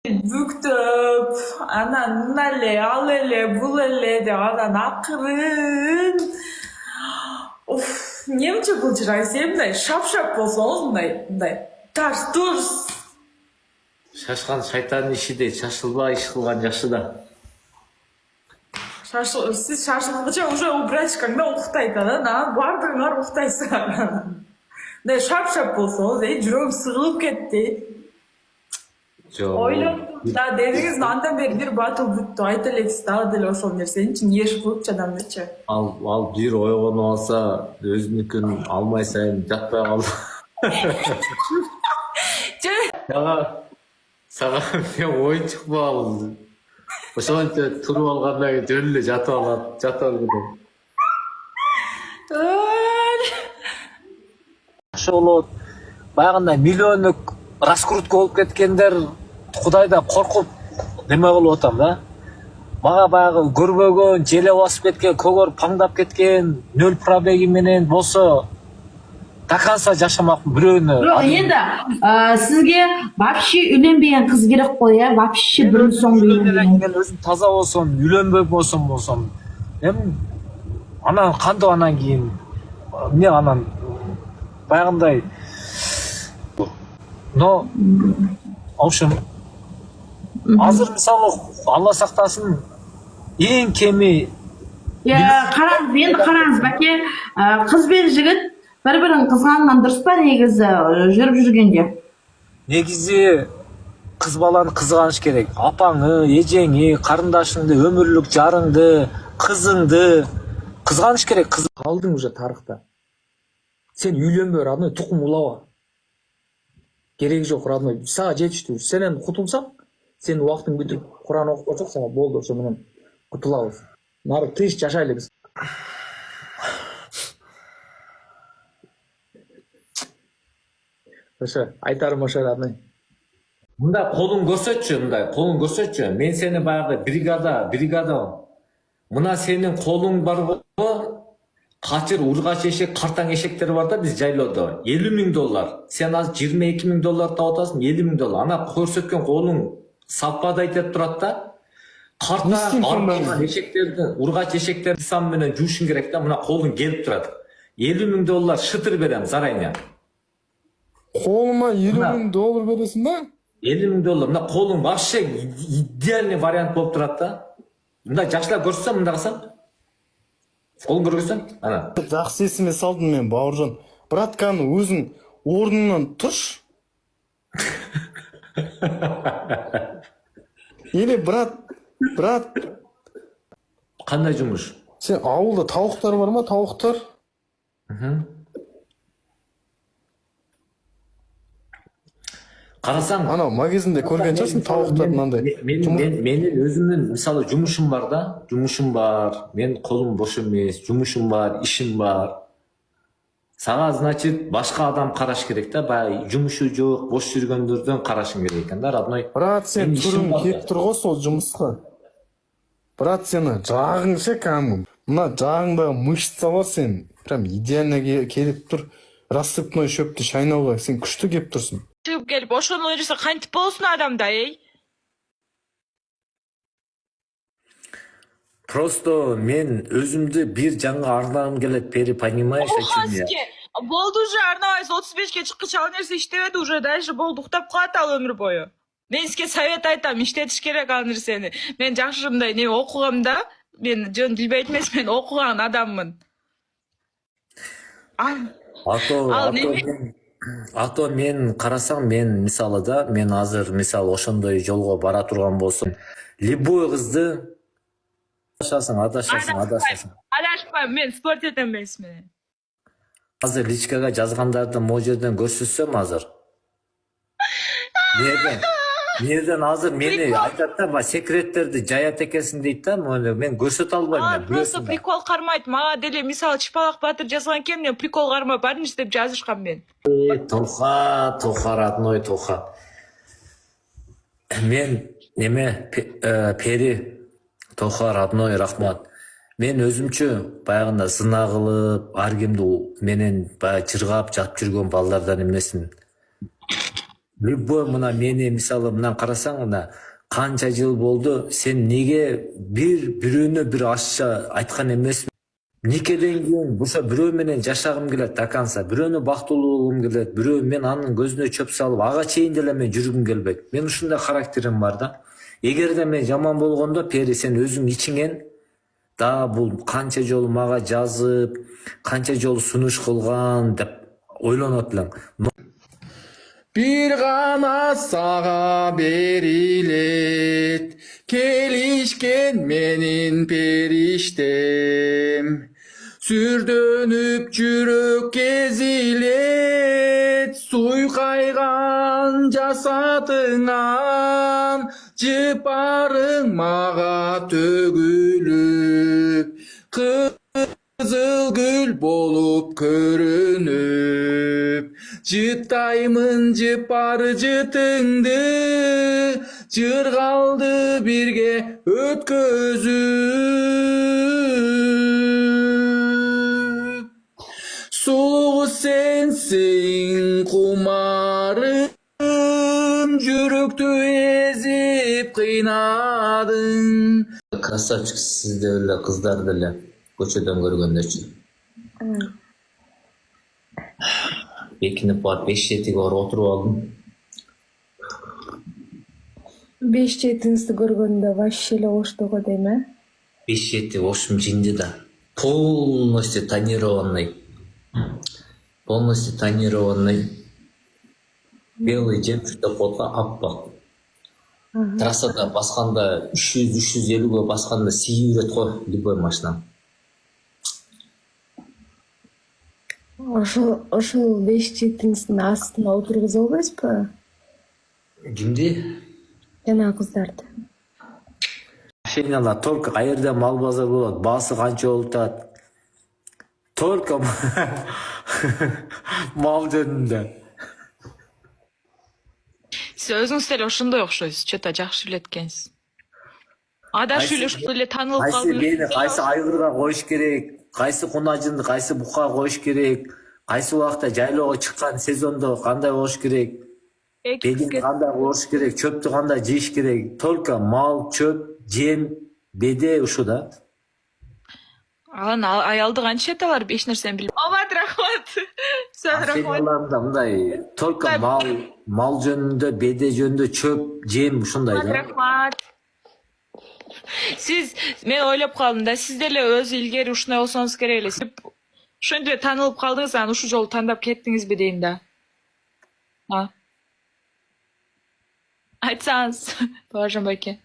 Бүктөп, анан мына эле, ал эле, бул эле деп анан акырын. Немче кылчырайсыз, мындай шап-шап болсоңуз, мындай тарс-турс. Шашқан шайтанның іші де шашылба іш қылған жашы да. Сиз шашылгыча уже убрачкаңда уктайт анан баардыгыңар уктайсыңар. Мындай шап-шап болсоңуз, жүрөгүм сыгылып кетти. Ойлоп да дедиңиз, андан бери бир батыл бүттү, айта элексиз дагы деле ошол нерсеничи еш кылыпчы адамдычы. Ал бир ойгонуп алса, өзүнүкүн алмай сайын жатпай калды. Сага мен оюн чыкпагыл. Ошончо туруп алгандан кийин жөн эле жатып алган. Ошол баягындай миллиондук раскрутка болуп кеткендер Кудайда коркуп неме кылып атам да. Мага баягы көрбөгөн, желе басып кеткен, көгөр паңдап кеткен, нөл пробеги менен болсо до конца жашамакмын бирөөнө. Бирок энди сизге вообще үйленбеген кыз керек го, я вообще бирин соң үйленбеген. Мен өзүм таза болсом, үйлөнбөй болсом, эми анан кантип анан кийин эмне анан баягындай. Но в общем азыр мисалы Алла сактасын эң кеми Караңыз, енді қараңыз бәке, қыз бен жігіт бір-бірін қызғанған дұрыс па негізі жүріп жүргенде? негизи кыз баланы кызганыш керек. Апаңы, эжеңи, карындашыңды, өмүрлүк жарыңды, кызыңды кызганыш керек. Калдың уже тарыхта. Сен үйлөнбө, родной, тукум улаба. Кереги жок, родной. Сага жетиштүү. Сенен кутулсаң, сен убактың бүтүп Куран окуп койсоң, болду, ошо менен кутулабыз. Нары тынч жашайлы биз. Ошо айтарым ошо, родной. Мындай колуң көрсөтчү, мен сени баягы бригада. Мына сенин колуң барбы? Качыр, ургач эшек, картаң эшектер бар да биз жайлоодо. $50,000. Сен азыр $22,000 таап атасың, $50,000. Ана көрсөткөн колуң саппада айтып турат да. Картаң аркан эшектерди, ургач эшектерди сам менен жуушуң керек да. Мына колуң келип турат. $50,000 шытыр берем зарайня. Колума $50,000 бересиң да? $50,000. Мына колуң вообще идеальный вариант болуп турат да. Мында жаштар көрсөм, мында кылсам. Колуң көргөзсөң, ана. Жакшы эсиме салдым мен, Бауыржан. Братканы өзүң ордуңан турш. Или брат. Кандай жумуш? Сен ауылда тауықтар бар ма, тауықтар? Карасаң, Ана магазинде көрген часың тауықтар мынандай. Менин өзүмдүн мисалы жумушум бар да, мен колум бош эмес, жумушум бар, ишим бар. Сага, значит, башка адам караш керек да, баягы жумушу жок, бош жүргөндөрдөн карашың керек экен да, родной. Брат, сен түрүң кеп тур го сол жумуска. Брат, сени жагың ше кәдімгі. Мына жагыңдагы мышца бар сен. Прям идеально келип тур. Рассыпной шөптү шайнауга сен күчтүү кеп турсуң. Чыгып келип, ошону элесе кантип болсун адамда, Просто мен өзүмдү бир жанга арнагым келет, Пери, понимаешь, о чем я? Болду уже, арнабайсыз, 35-ке чыккыча ал нерсе иштебеди уже, дальше болду, уктап калат ал өмүр бою. Мен сизге совет айтам, иштетиш керек ал нерсени. Мен жакшы мындай не окугам да, мен жөн билбейт эмес, мен окуган адаммын. Ато мен карасаң, мен мисалы да, мен азыр мисалы ошондой жолго бара турган болсом, любой кызды адашасың. Адашпайм, мен спорт этем эмес менен. Азыр личкага жазгандарды могу жерден көрсөтсөм азыр. Нерден азыр мени айтат да, секреттерди жаят экенсиң дейт да, мен көрсөтө албайм. Просто прикол кармайт. Мага деле мисалы Чыпалак Батыр жазган экен, мен прикол кармай барынчы деп жазышкам мен. Тоха, родной, Тоха. Мен Пери, Тоха, родной, рахмат. Мен өзүмчө баягында сына кылып, ар кимди менен баягы жыргап жатып жүргөн балдардан эмесмин. любой мына мени мисалы мындан карасаң мына канча жыл болду сен неге бирөөнө бир ашча айткан эмесмин? Никеден кийин буша бирөө менен жашагым келет таканса, бирөөнү бактылуу кылгым келет, бирөө мен анын көзүнө чөп салып, ага чейин деле мен жүргүм келбейт. Мен ушундай характерим бар да. Эгерде мен жаман болгондо, Пери сен өзүң ичиңен да бул канча жолу мага жазып, канча жолу сунуш кылган деп ойлонот элең. Bir gana sağa berilет, kelişken menin periştem. Sürdönüp çürük kezilet, suy kaygan jasatından, jıparың mağa tөгülüp, kızıl gül bolup körünüp, jıtаймын жыпар жытыңды, жыргалды бирге өткөзүп. Сулуу сенсиң кумарым, жүрөктү эзип кыйнадың. Красавчик сиз деле кыздар деле көчөдөн көргөндөчү. Бекинип барып 5-7 барып отуруп алдым. 5-7-ңизди көргөндө вообще эле оштого дейм, 5-7 ошум жинди да. Полностью тонированный. Белый жемчугта фото аппак. Трассада басканда 300-350 басканда сийип жүрөт го любой машина. Ошол 5-7-ңиздин астына отургуза албайсызбы? Кимди? Жана кыздарды. Машиналар только каерде мал базар болот, баасы канча болуп атат. Только мал жөнүндө. Сиз өзүңүз деле ошондой окшойсуз. Чөтө жакшы билет экенсиз. Адашып ошол эле таанылып Кайсы калдыңыз. мени кайсы айгырга коюш керек, кайсы кунажынды кайсы бука коюш керек, кайсы убакта жайлоого чыккан сезондо кандай болуш керек, бедин кандай болуш керек, чөптү кандай жейиш керек. Только мал, чөп, жем, беде ушу да. Анан аялды канча алар эч нерсени билбейт. Абат рахмат. Сага рахмат. Машиналарда мындай только мал жөнүндө, беде жөнүндө, чөп, жем ушундай да. Рахмат. Сиз мен ойлоп калдым да, сиз деле өзү илгери ушундай болсоңуз керек эле. Ошондой таанылып калдыңыз, анан ушул жолу тандап кеттиңизби дейм да. Айтсаңыз, Бауыржан байке.